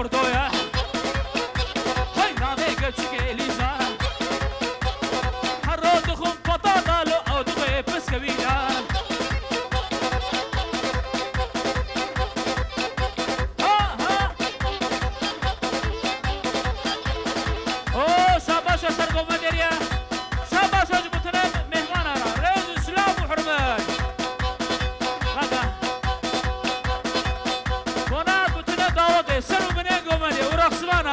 مردويا هاي نامي قلتك إليزا حرو دخم بطاطا لو أو دغي بس كبيرة أوه شاباشا سرقو مديريا شاباشا جبتنا مهمانا ريز إسلام وحرمات هنا بتنا داوود سلو بني قومني ورقصنا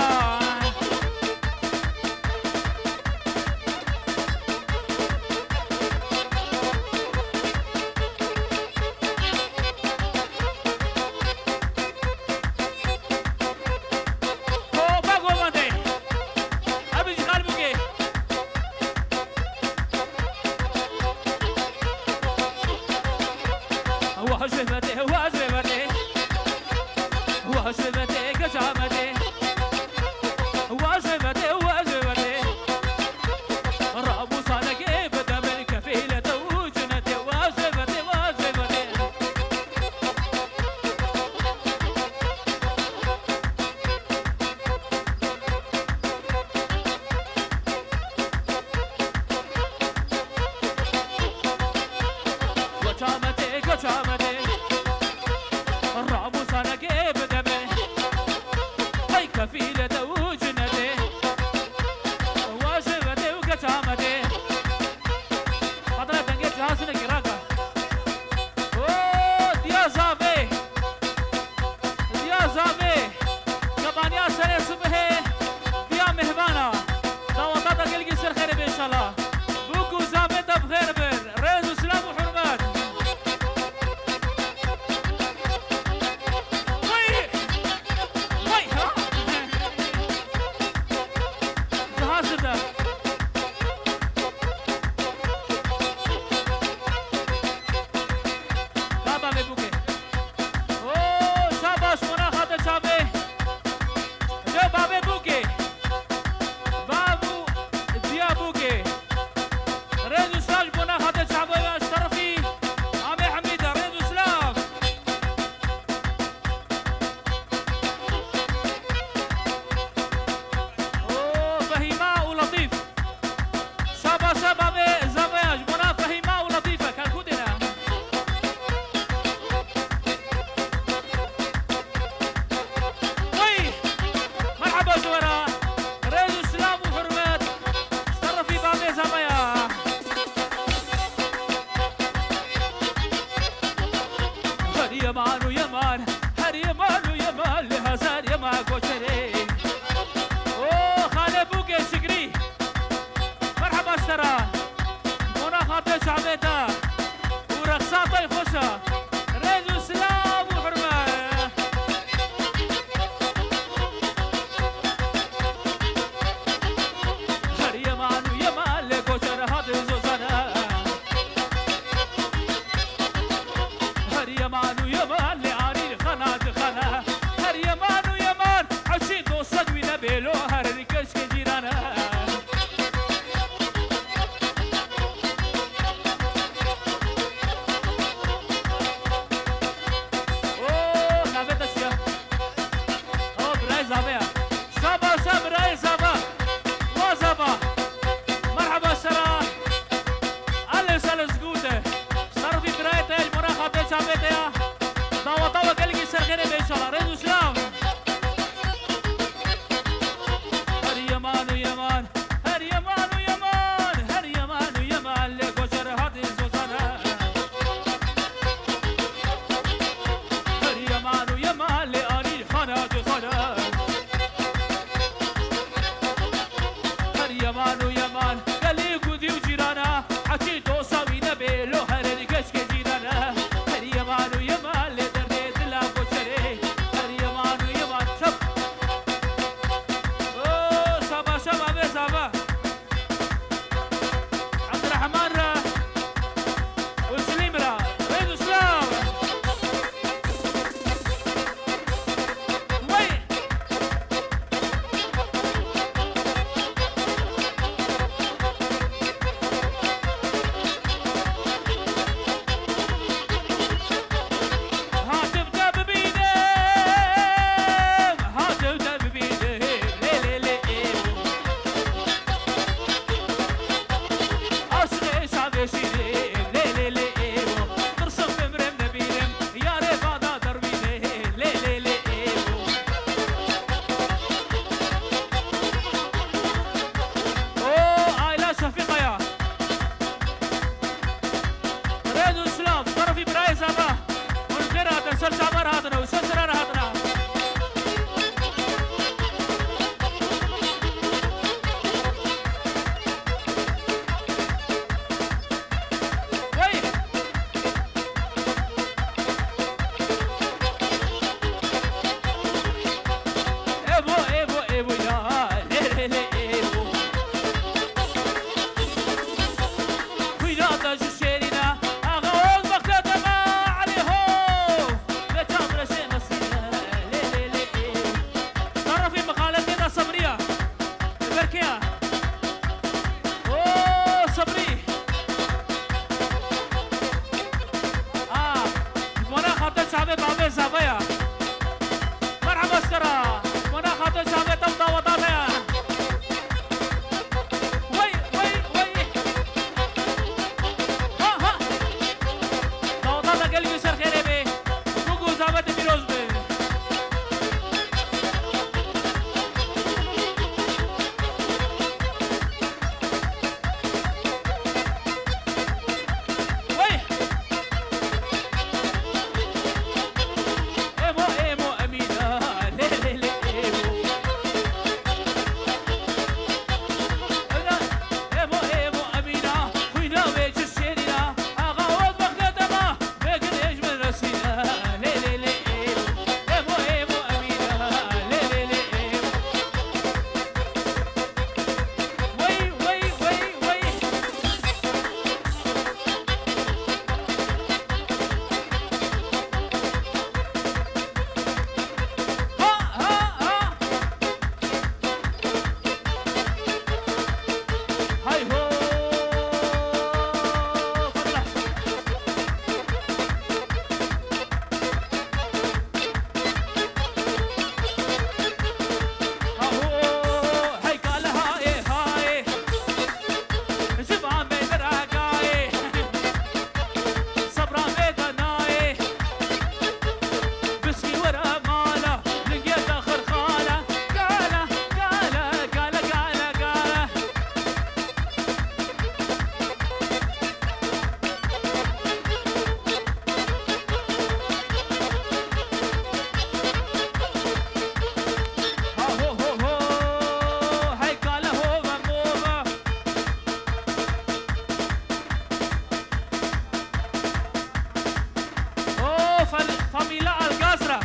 فاميلا القاسرة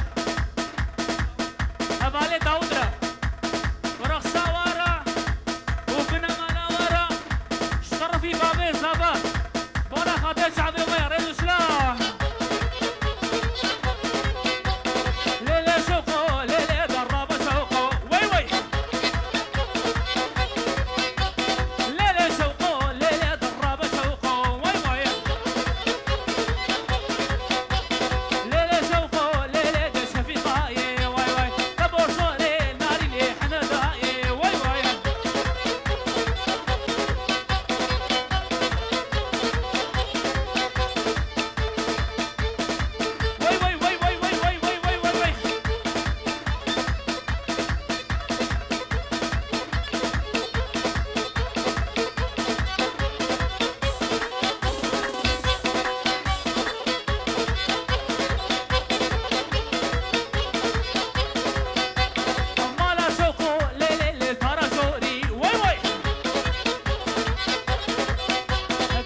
هبالي داودرة ورخصة ورا وبنا مانا ورا اشترفي بابي زابا بونا خاطر شعبي ويا ريدو سلاح ليلة شوقو ليلة درابة شوقو وي وي ليلة شوقو ليلة درابة شوقو وي وي ليلة شوقو ليلة دشة في طاية وي وي تبور صوري ناري لي حنا داية وي وي وي وي وي وي وي وي وي وي وي مالا شوقو ليلة للفرا شوري وي وي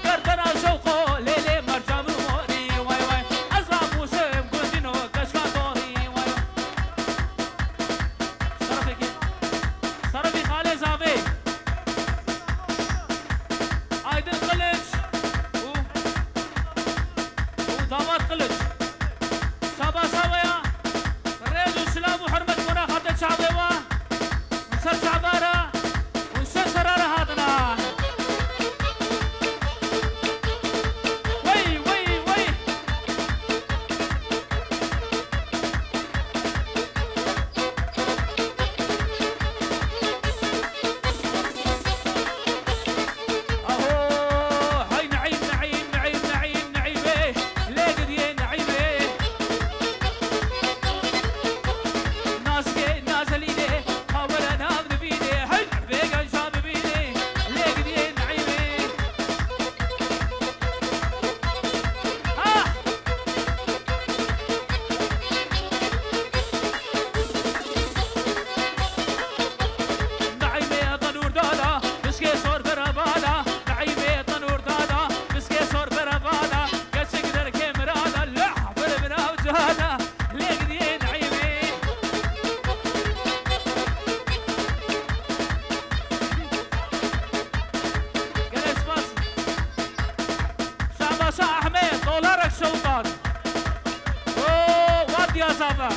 قردنا شوقو ليلة مرجع مرموري وي وي أزرع موسم قدينو كشكا دوري وي صرفي صرفي خالي زافي عايدن قلج ودامات قلج شابا شابايا ريدو سلام وحرمة منا خاطر شعبي ونسر شعبارة ونسر سرارة هاتنا وي وي وي اهو هاي نعيم نعيم نعيم نعيم نعيمه لقد يا نعيمه ناس جاي نازلينه حاول انام بيني هاي بيجا شاب بيني لقد يا نعيمه ها نعيمه طنور دادا بسكي صور بربادا نعيمه طنور دادا بسكي صور بربادا قسك در كاميرادا لا حفر من اوجهادا لقد يا نعيمه جلس بس شعبا شاه احمد دولارك شوطان اوه واد يا زابا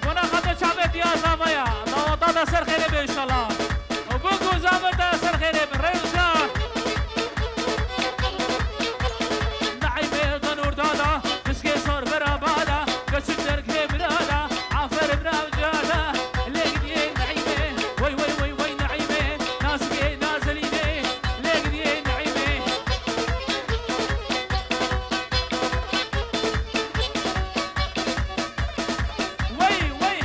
بنا خاطر شعبي يا زابا يا ضوطاتا سر خيري ان شاء الله وبوكو زابا سر خيري بالريوسا نعيمه طنور دادا بسكي صور برابادا قسك در كاميرادا عافر من اوجهادا لقد يا نعيمه وي وي وي وي نعيمه ناس جاي نازلينه لقد يا نعيمه وي وي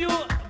you